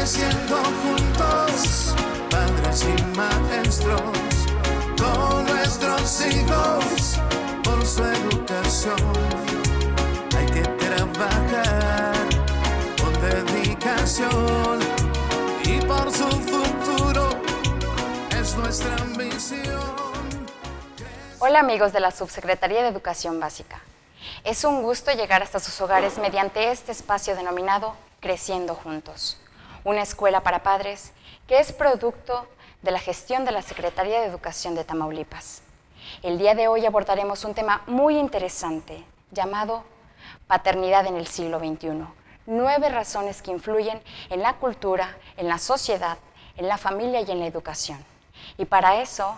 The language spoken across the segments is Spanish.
creciendo juntos, padres y maestros, con nuestros hijos, por su educación. Hay que trabajar con dedicación y por su futuro es nuestra ambición. Hola amigos de la Subsecretaría de Educación Básica. Es un gusto llegar hasta sus hogares mediante este espacio denominado Creciendo Juntos, una escuela para padres que es producto de la gestión de la Secretaría de Educación de Tamaulipas. El día de hoy abordaremos un tema muy interesante llamado Paternidad en el siglo XXI. 9 razones que influyen en la cultura, en la sociedad, en la familia y en la educación. Y para eso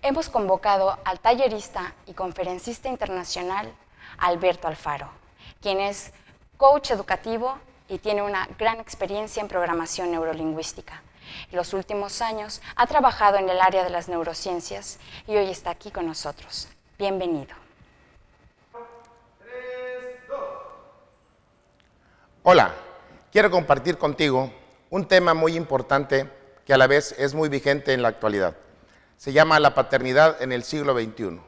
hemos convocado al tallerista y conferencista internacional Alberto Alfaro, quien es coach educativo y tiene una gran experiencia en programación neurolingüística. En los últimos años ha trabajado en el área de las neurociencias y hoy está aquí con nosotros. Bienvenido. 3, 2. Hola, quiero compartir contigo un tema muy importante que a la vez es muy vigente en la actualidad. Se llama la paternidad en el siglo XXI.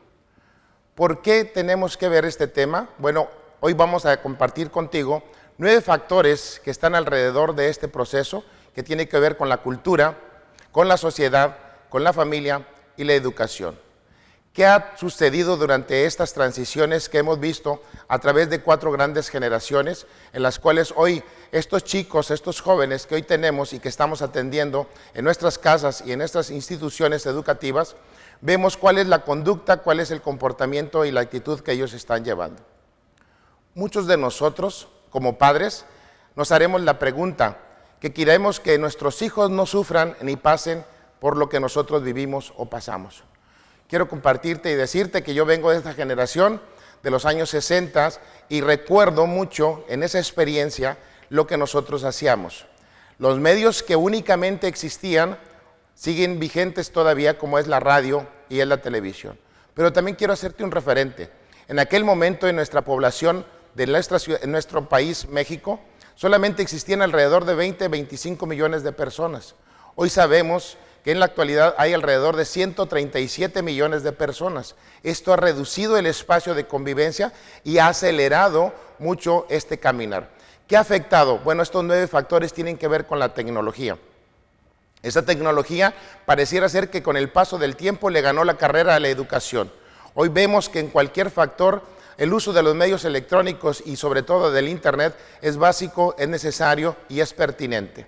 ¿Por qué tenemos que ver este tema? Bueno, hoy vamos a compartir contigo 9 factores que están alrededor de este proceso que tiene que ver con la cultura, con la sociedad, con la familia y la educación. ¿Qué ha sucedido durante estas transiciones que hemos visto a través de 4 grandes generaciones en las cuales hoy estos chicos, estos jóvenes que hoy tenemos y que estamos atendiendo en nuestras casas y en nuestras instituciones educativas, vemos cuál es la conducta, cuál es el comportamiento y la actitud que ellos están llevando? Muchos de nosotros, como padres, nos haremos la pregunta que queremos que nuestros hijos no sufran ni pasen por lo que nosotros vivimos o pasamos. Quiero compartirte y decirte que yo vengo de esta generación de los años 60 y recuerdo mucho en esa experiencia lo que nosotros hacíamos. Los medios que únicamente existían siguen vigentes todavía, como es la radio y es la televisión. Pero también quiero hacerte un referente. En aquel momento en nuestra población, en nuestro país, México, solamente existían alrededor de 20-25 millones de personas. Hoy sabemos que en la actualidad hay alrededor de 137 millones de personas. Esto ha reducido el espacio de convivencia y ha acelerado mucho este caminar. ¿Qué ha afectado? Bueno, estos 9 factores tienen que ver con la tecnología. Esa tecnología pareciera ser que con el paso del tiempo le ganó la carrera a la educación. Hoy vemos que en cualquier factor el uso de los medios electrónicos y sobre todo del internet es básico, es necesario y es pertinente.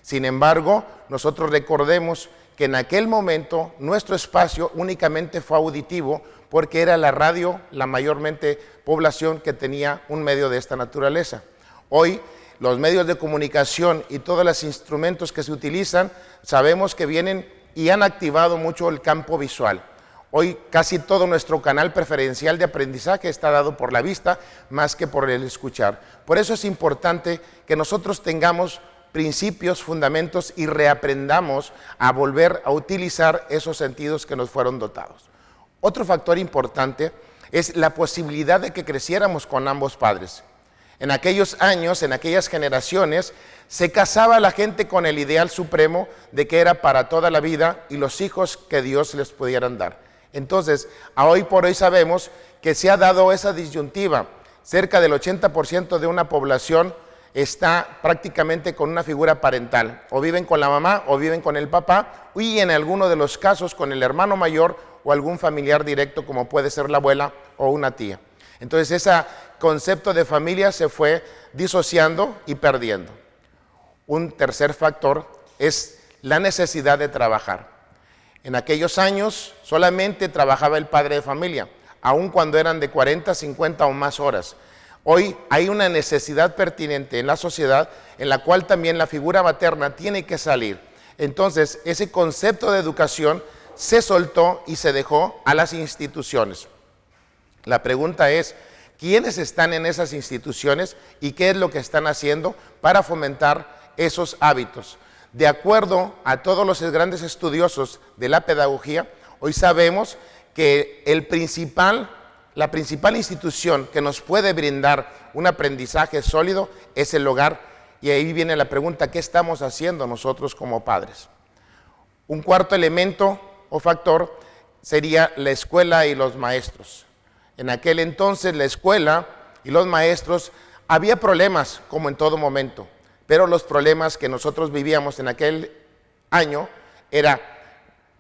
Sin embargo, nosotros recordemos que en aquel momento nuestro espacio únicamente fue auditivo porque era la radio la mayormente población que tenía un medio de esta naturaleza. Hoy los medios de comunicación y todos los instrumentos que se utilizan sabemos que vienen y han activado mucho el campo visual. Hoy casi todo nuestro canal preferencial de aprendizaje está dado por la vista más que por el escuchar. Por eso es importante que nosotros tengamos principios, fundamentos y reaprendamos a volver a utilizar esos sentidos que nos fueron dotados. Otro factor importante es la posibilidad de que creciéramos con ambos padres. En aquellos años, en aquellas generaciones, se casaba la gente con el ideal supremo de que era para toda la vida y los hijos que Dios les pudieran dar. Entonces, a hoy por hoy sabemos que se ha dado esa disyuntiva. Cerca del 80% de una población está prácticamente con una figura parental. O viven con la mamá o viven con el papá y en alguno de los casos con el hermano mayor o algún familiar directo como puede ser la abuela o una tía. Entonces ese concepto de familia se fue disociando y perdiendo. Un tercer factor es la necesidad de trabajar. En aquellos años solamente trabajaba el padre de familia, aun cuando eran de 40, 50 o más horas. Hoy hay una necesidad pertinente en la sociedad en la cual también la figura materna tiene que salir. Entonces ese concepto de educación se soltó y se dejó a las instituciones. La pregunta es, ¿quiénes están en esas instituciones y qué es lo que están haciendo para fomentar esos hábitos? De acuerdo a todos los grandes estudiosos de la pedagogía, hoy sabemos que la principal institución que nos puede brindar un aprendizaje sólido es el hogar Y ahí viene la pregunta, ¿qué estamos haciendo nosotros como padres? Un cuarto elemento o factor sería la escuela y los maestros. En aquel entonces la escuela y los maestros, había problemas como en todo momento, pero los problemas que nosotros vivíamos en aquel año era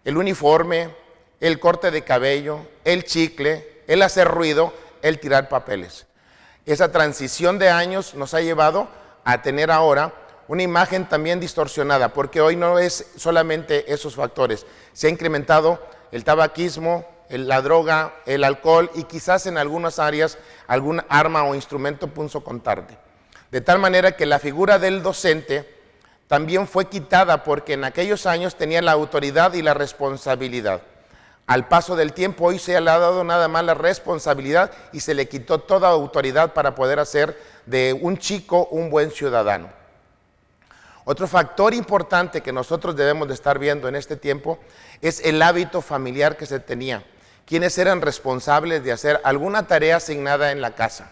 el uniforme, el corte de cabello, el chicle, el hacer ruido, el tirar papeles. Esa transición de años nos ha llevado a tener ahora una imagen también distorsionada, porque hoy no es solamente esos factores. Se ha incrementado el tabaquismo, la droga, el alcohol y quizás en algunas áreas algún arma o instrumento punzocortante. De tal manera que la figura del docente también fue quitada porque en aquellos años tenía la autoridad y la responsabilidad. Al paso del tiempo hoy se le ha dado nada más la responsabilidad y se le quitó toda autoridad para poder hacer de un chico un buen ciudadano. Otro factor importante que nosotros debemos de estar viendo en este tiempo es el hábito familiar que se tenía. ¿Quiénes eran responsables de hacer alguna tarea asignada en la casa?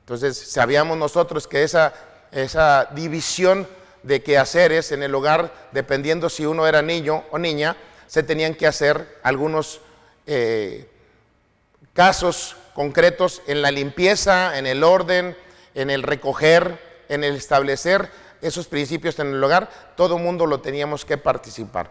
Entonces sabíamos nosotros que esa división de quehaceres en el hogar, dependiendo si uno era niño o niña, se tenían que hacer algunos casos concretos en la limpieza, en el orden, en el recoger, en el establecer esos principios en el hogar. Todo el mundo lo teníamos que participar.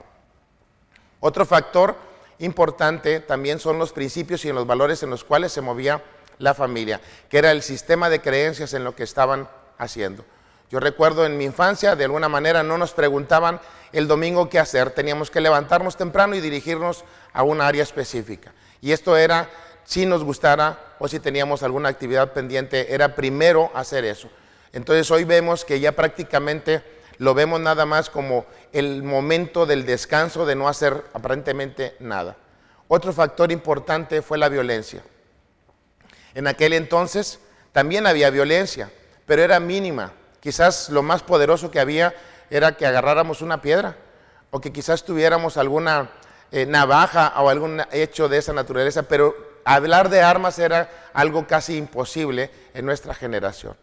Otro factor importante también son los principios y los valores en los cuales se movía la familia, que era el sistema de creencias en lo que estaban haciendo. Yo recuerdo en mi infancia, de alguna manera no nos preguntaban el domingo qué hacer, teníamos que levantarnos temprano y dirigirnos a una área específica. Y esto era, si nos gustara o si teníamos alguna actividad pendiente, era primero hacer eso. Entonces hoy vemos que ya prácticamente lo vemos nada más como el momento del descanso, de no hacer aparentemente nada. Otro factor importante fue la violencia. En aquel entonces también había violencia, pero era mínima. Quizás lo más poderoso que había era que agarráramos una piedra o que quizás tuviéramos alguna navaja o algún hecho de esa naturaleza, pero hablar de armas era algo casi imposible en nuestra generación.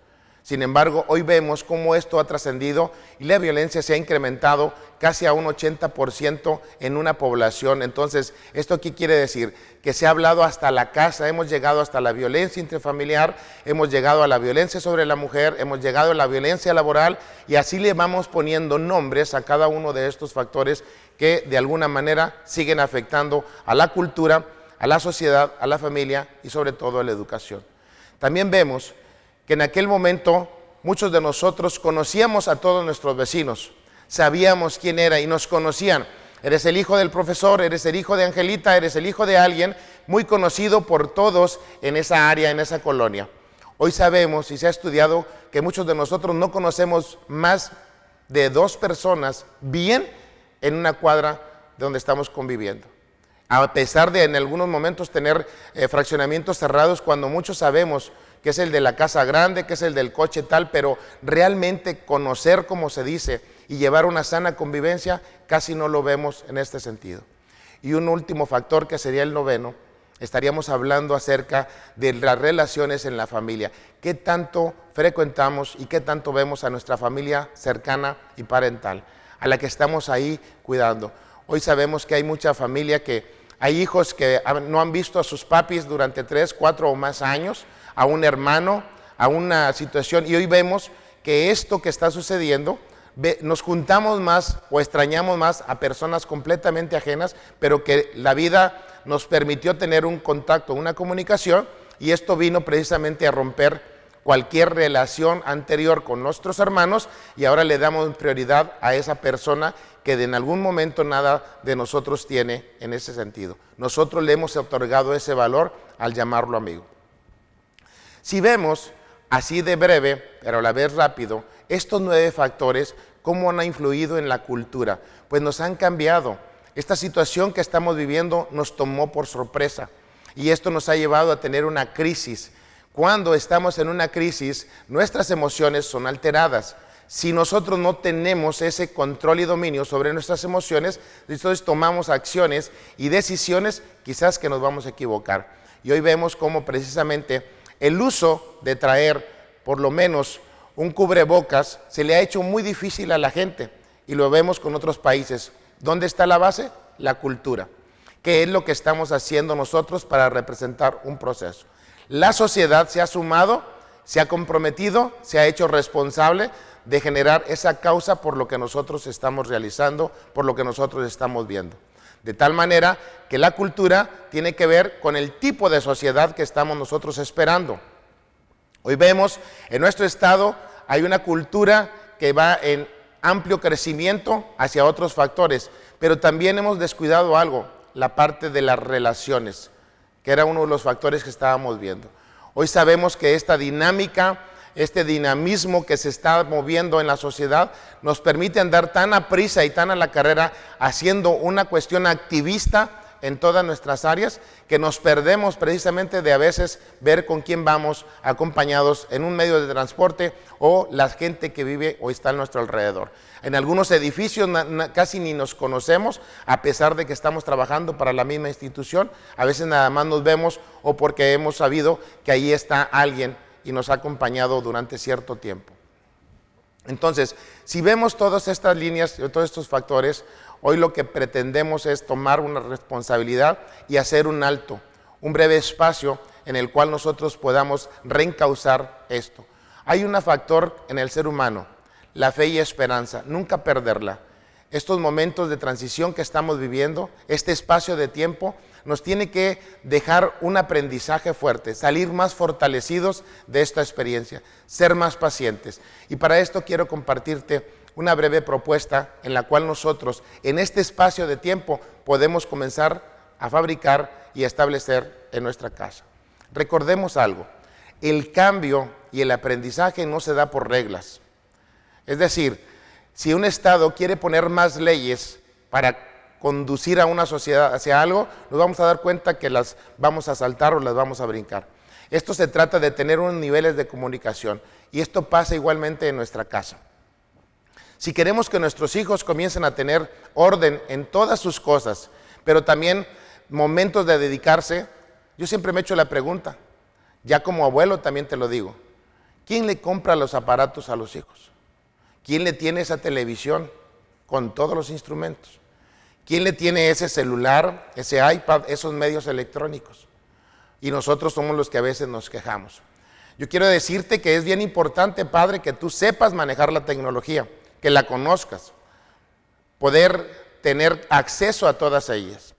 Sin embargo, hoy vemos cómo esto ha trascendido y la violencia se ha incrementado casi a un 80% en una población. Entonces, ¿esto qué quiere decir? Que se ha hablado hasta la casa, hemos llegado hasta la violencia intrafamiliar, hemos llegado a la violencia sobre la mujer, hemos llegado a la violencia laboral y así le vamos poniendo nombres a cada uno de estos factores que de alguna manera siguen afectando a la cultura, a la sociedad, a la familia y sobre todo a la educación. También vemos que en aquel momento muchos de nosotros conocíamos a todos nuestros vecinos, sabíamos quién era y nos conocían. Eres el hijo del profesor, eres el hijo de Angelita, eres el hijo de alguien muy conocido por todos en esa área, en esa colonia. Hoy sabemos y se ha estudiado que muchos de nosotros no conocemos más de 2 personas bien en una cuadra donde estamos conviviendo. A pesar de en algunos momentos tener fraccionamientos cerrados, cuando muchos sabemos que es el de la casa grande, que es el del coche tal, pero realmente conocer, como se dice, y llevar una sana convivencia, casi no lo vemos en este sentido. Y un último factor que sería el 9, estaríamos hablando acerca de las relaciones en la familia. ¿Qué tanto frecuentamos y qué tanto vemos a nuestra familia cercana y parental, a la que estamos ahí cuidando? Hoy sabemos que hay mucha familia que hay hijos que no han visto a sus papis durante 3, 4 o más años, a un hermano, a una situación, y hoy vemos que esto que está sucediendo, nos juntamos más o extrañamos más a personas completamente ajenas, pero que la vida nos permitió tener un contacto, una comunicación, y esto vino precisamente a romper cualquier relación anterior con nuestros hermanos, y ahora le damos prioridad a esa persona que en algún momento nada de nosotros tiene en ese sentido. Nosotros le hemos otorgado ese valor al llamarlo amigo. Si vemos así de breve, pero a la vez rápido, estos 9 factores, ¿cómo han influido en la cultura? Pues nos han cambiado. Esta situación que estamos viviendo nos tomó por sorpresa y esto nos ha llevado a tener una crisis. Cuando estamos en una crisis, nuestras emociones son alteradas. Si nosotros no tenemos ese control y dominio sobre nuestras emociones, entonces tomamos acciones y decisiones quizás que nos vamos a equivocar. Y hoy vemos cómo precisamente el uso de traer por lo menos un cubrebocas se le ha hecho muy difícil a la gente y lo vemos con otros países. ¿Dónde está la base? La cultura. ¿Qué es lo que estamos haciendo nosotros para representar un proceso? La sociedad se ha sumado, se ha comprometido, se ha hecho responsable de generar esa causa por lo que nosotros estamos realizando, por lo que nosotros estamos viendo. De tal manera que la cultura tiene que ver con el tipo de sociedad que estamos nosotros esperando. Hoy vemos en nuestro estado hay una cultura que va en amplio crecimiento hacia otros factores, pero también hemos descuidado algo, la parte de las relaciones, que era uno de los factores que estábamos viendo. Hoy sabemos que esta dinámica, este dinamismo que se está moviendo en la sociedad nos permite andar tan a prisa y tan a la carrera haciendo una cuestión activista en todas nuestras áreas que nos perdemos precisamente de a veces ver con quién vamos acompañados en un medio de transporte o la gente que vive o está a nuestro alrededor. En algunos edificios casi ni nos conocemos a pesar de que estamos trabajando para la misma institución, a veces nada más nos vemos o porque hemos sabido que ahí está alguien y nos ha acompañado durante cierto tiempo. Entonces, si vemos todas estas líneas, todos estos factores, hoy lo que pretendemos es tomar una responsabilidad y hacer un alto, un breve espacio en el cual nosotros podamos reencauzar esto. Hay un factor en el ser humano, la fe y esperanza, nunca perderla. Estos momentos de transición que estamos viviendo, este espacio de tiempo, nos tiene que dejar un aprendizaje fuerte, salir más fortalecidos de esta experiencia, ser más pacientes. Y para esto quiero compartirte una breve propuesta en la cual nosotros, en este espacio de tiempo, podemos comenzar a fabricar y a establecer en nuestra casa. Recordemos algo, el cambio y el aprendizaje no se da por reglas. Es decir, si un Estado quiere poner más leyes para conducir a una sociedad hacia algo, nos vamos a dar cuenta que las vamos a saltar o las vamos a brincar. Esto se trata de tener unos niveles de comunicación y esto pasa igualmente en nuestra casa. Si queremos que nuestros hijos comiencen a tener orden en todas sus cosas, pero también momentos de dedicarse, yo siempre me echo la pregunta, ya como abuelo también te lo digo, ¿quién le compra los aparatos a los hijos? ¿Quién le tiene esa televisión con todos los instrumentos? ¿Quién le tiene ese celular, ese iPad, esos medios electrónicos? Y nosotros somos los que a veces nos quejamos. Yo quiero decirte que es bien importante, padre, que tú sepas manejar la tecnología, que la conozcas, poder tener acceso a todas ellas.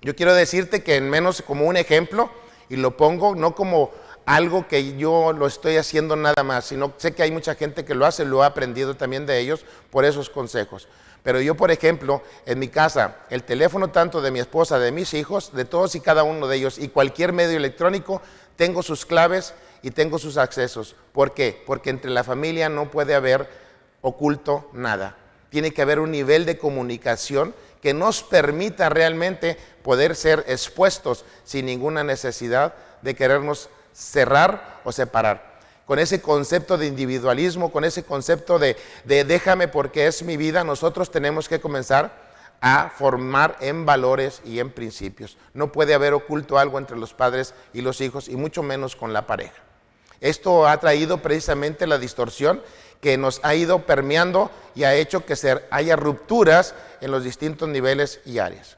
Yo quiero decirte que en menos como un ejemplo, y lo pongo no como algo que yo lo estoy haciendo nada más, sino sé que hay mucha gente que lo hace, lo ha aprendido también de ellos por esos consejos. Pero yo, por ejemplo, en mi casa, el teléfono tanto de mi esposa, de mis hijos, de todos y cada uno de ellos, y cualquier medio electrónico, tengo sus claves y tengo sus accesos. ¿Por qué? Porque entre la familia no puede haber oculto nada. Tiene que haber un nivel de comunicación que nos permita realmente poder ser expuestos sin ninguna necesidad de querernos cerrar o separar. Con ese concepto de individualismo, con ese concepto de déjame porque es mi vida, nosotros tenemos que comenzar a formar en valores y en principios. No puede haber oculto algo entre los padres y los hijos, y mucho menos con la pareja. Esto ha traído precisamente la distorsión que nos ha ido permeando y ha hecho que haya rupturas en los distintos niveles y áreas.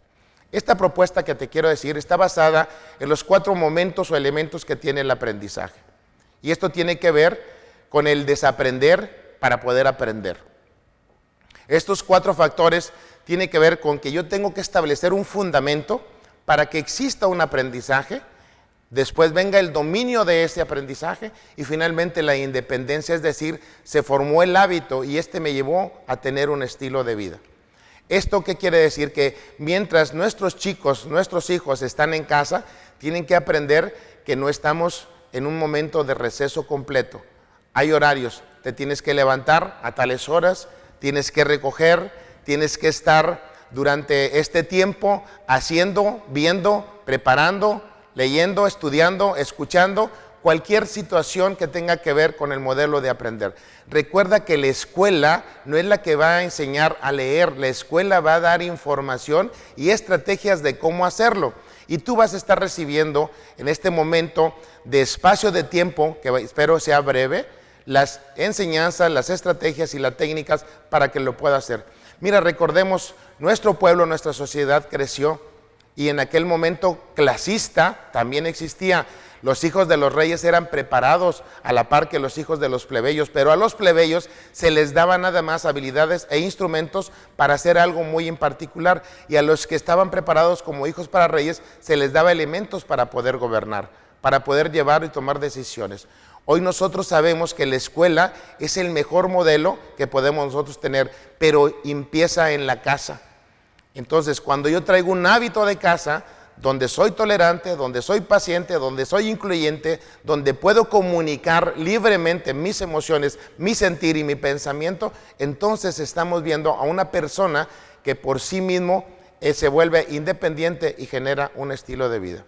Esta propuesta que te quiero decir está basada en los 4 momentos o elementos que tiene el aprendizaje. Y esto tiene que ver con el desaprender para poder aprender. Estos 4 factores tienen que ver con que yo tengo que establecer un fundamento para que exista un aprendizaje, después venga el dominio de ese aprendizaje y finalmente la independencia, es decir, se formó el hábito y este me llevó a tener un estilo de vida. ¿Esto qué quiere decir? Que mientras nuestros chicos, nuestros hijos están en casa, tienen que aprender que no estamos en un momento de receso completo. Hay horarios, te tienes que levantar a tales horas, tienes que recoger, tienes que estar durante este tiempo haciendo, viendo, preparando, leyendo, estudiando, escuchando, cualquier situación que tenga que ver con el modelo de aprender. Recuerda que la escuela no es la que va a enseñar a leer, la escuela va a dar información y estrategias de cómo hacerlo. Y tú vas a estar recibiendo en este momento de espacio de tiempo, que espero sea breve, las enseñanzas, las estrategias y las técnicas para que lo pueda hacer. Mira, recordemos, nuestro pueblo, nuestra sociedad creció y en aquel momento clasista también existía. Los hijos de los reyes eran preparados a la par que los hijos de los plebeyos, pero a los plebeyos se les daba nada más habilidades e instrumentos para hacer algo muy en particular, y a los que estaban preparados como hijos para reyes se les daba elementos para poder gobernar, para poder llevar y tomar decisiones. Hoy nosotros sabemos que la escuela es el mejor modelo que podemos nosotros tener, pero empieza en la casa. Entonces, cuando yo traigo un hábito de casa, donde soy tolerante, donde soy paciente, donde soy incluyente, donde puedo comunicar libremente mis emociones, mi sentir y mi pensamiento, entonces estamos viendo a una persona que por sí mismo se vuelve independiente y genera un estilo de vida.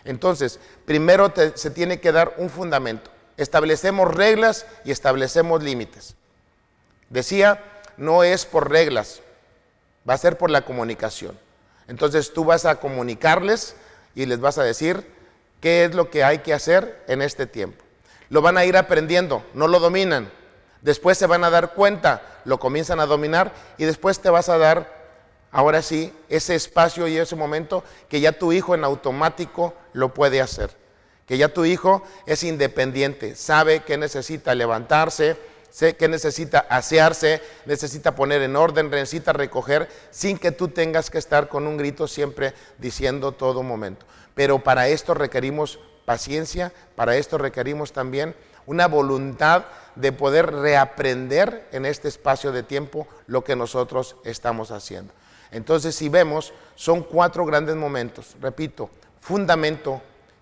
Entonces, primero se tiene que dar un fundamento. Establecemos reglas y establecemos límites. Decía, no es por reglas, va a ser por la comunicación. Entonces tú vas a comunicarles y les vas a decir qué es lo que hay que hacer en este tiempo. Lo van a ir aprendiendo, no lo dominan. Después se van a dar cuenta, lo comienzan a dominar y después te vas a dar, ahora sí, ese espacio y ese momento que ya tu hijo en automático lo puede hacer. Que ya tu hijo es independiente, sabe que necesita levantarse, sé que necesita asearse, necesita poner en orden, necesita recoger, sin que tú tengas que estar con un grito siempre diciendo todo momento. Pero para esto requerimos paciencia, para esto requerimos también una voluntad de poder reaprender en este espacio de tiempo lo que nosotros estamos haciendo. Entonces, si vemos, son 4 grandes momentos. Repito, fundamento,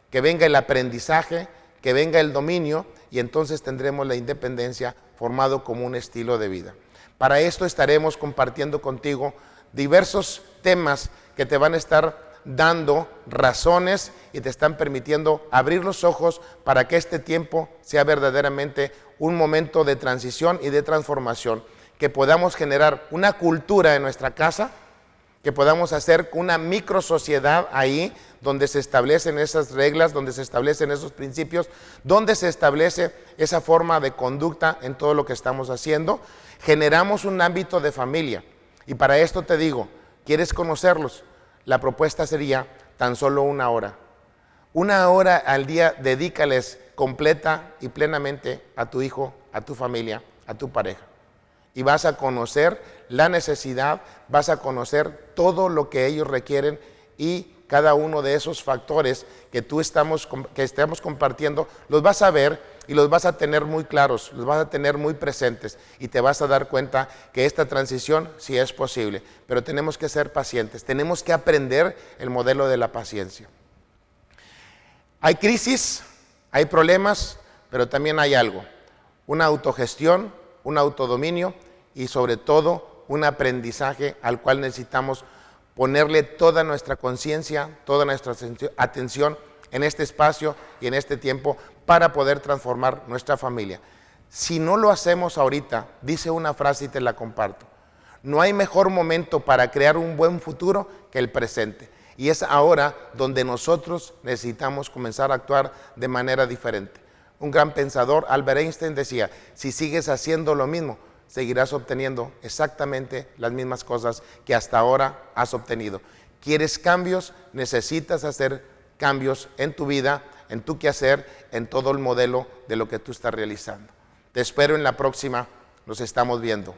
que venga el aprendizaje, que venga el dominio, y entonces tendremos la independencia formado como un estilo de vida. Para esto estaremos compartiendo contigo diversos temas que te van a estar dando razones y te están permitiendo abrir los ojos para que este tiempo sea verdaderamente un momento de transición y de transformación, que podamos generar una cultura en nuestra casa, que podamos hacer una micro sociedad ahí donde se establecen esas reglas, donde se establecen esos principios, donde se establece esa forma de conducta en todo lo que estamos haciendo. Generamos un ámbito de familia y para esto te digo, ¿quieres conocerlos? La propuesta sería tan solo 1 hora. 1 hora al día dedícales completa y plenamente a tu hijo, a tu familia, a tu pareja. Y vas a conocer la necesidad, vas a conocer todo lo que ellos requieren y cada uno de esos factores que estamos compartiendo, los vas a ver y los vas a tener muy claros, los vas a tener muy presentes y te vas a dar cuenta que esta transición sí es posible, pero tenemos que ser pacientes, tenemos que aprender el modelo de la paciencia. Hay crisis, hay problemas, pero también hay algo, una autogestión, un autodominio y sobre todo un aprendizaje al cual necesitamos ponerle toda nuestra conciencia, toda nuestra atención en este espacio y en este tiempo para poder transformar nuestra familia. Si no lo hacemos ahorita, dice una frase y te la comparto, no hay mejor momento para crear un buen futuro que el presente. Y es ahora donde nosotros necesitamos comenzar a actuar de manera diferente. Un gran pensador, Albert Einstein, decía, si sigues haciendo lo mismo, seguirás obteniendo exactamente las mismas cosas que hasta ahora has obtenido. ¿Quieres cambios? Necesitas hacer cambios en tu vida, en tu quehacer, en todo el modelo de lo que tú estás realizando. Te espero en la próxima, nos estamos viendo.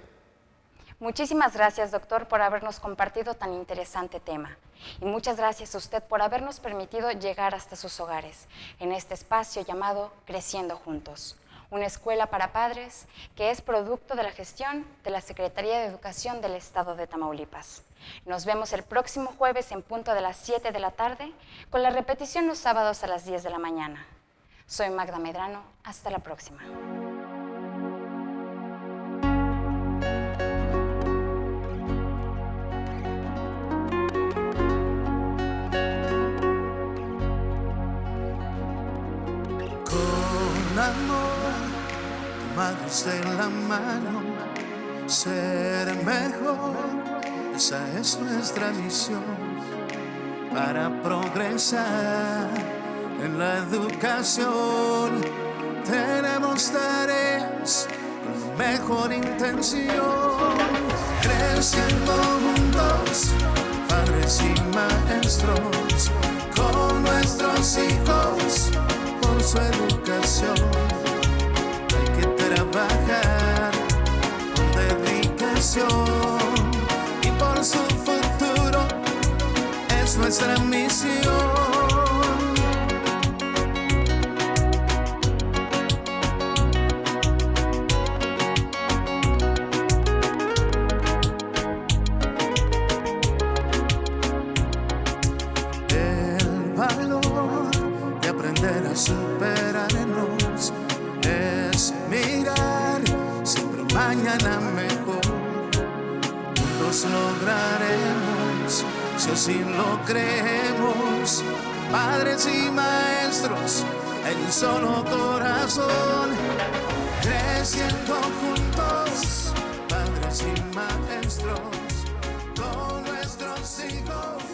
Muchísimas gracias, doctor, por habernos compartido tan interesante tema. Y muchas gracias a usted por habernos permitido llegar hasta sus hogares, en este espacio llamado Creciendo Juntos, una escuela para padres que es producto de la gestión de la Secretaría de Educación del Estado de Tamaulipas. Nos vemos el próximo jueves en punto de las 7 de la tarde, con la repetición los sábados a las 10 de la mañana. Soy Magda Medrano, hasta la próxima. Con amor, tomados de la mano, ser mejor, esa es nuestra misión, para progresar en la educación. Tenemos tareas mejor intención, creciendo juntos, padres y maestros, con nuestros hijos, por su educación. Hay que trabajar con dedicación y por su futuro es nuestra misión. A superarnos es mirar siempre mañana mejor. Juntos lograremos, si así lo creemos, padres y maestros en un solo corazón, creciendo juntos, padres y maestros, con nuestros hijos.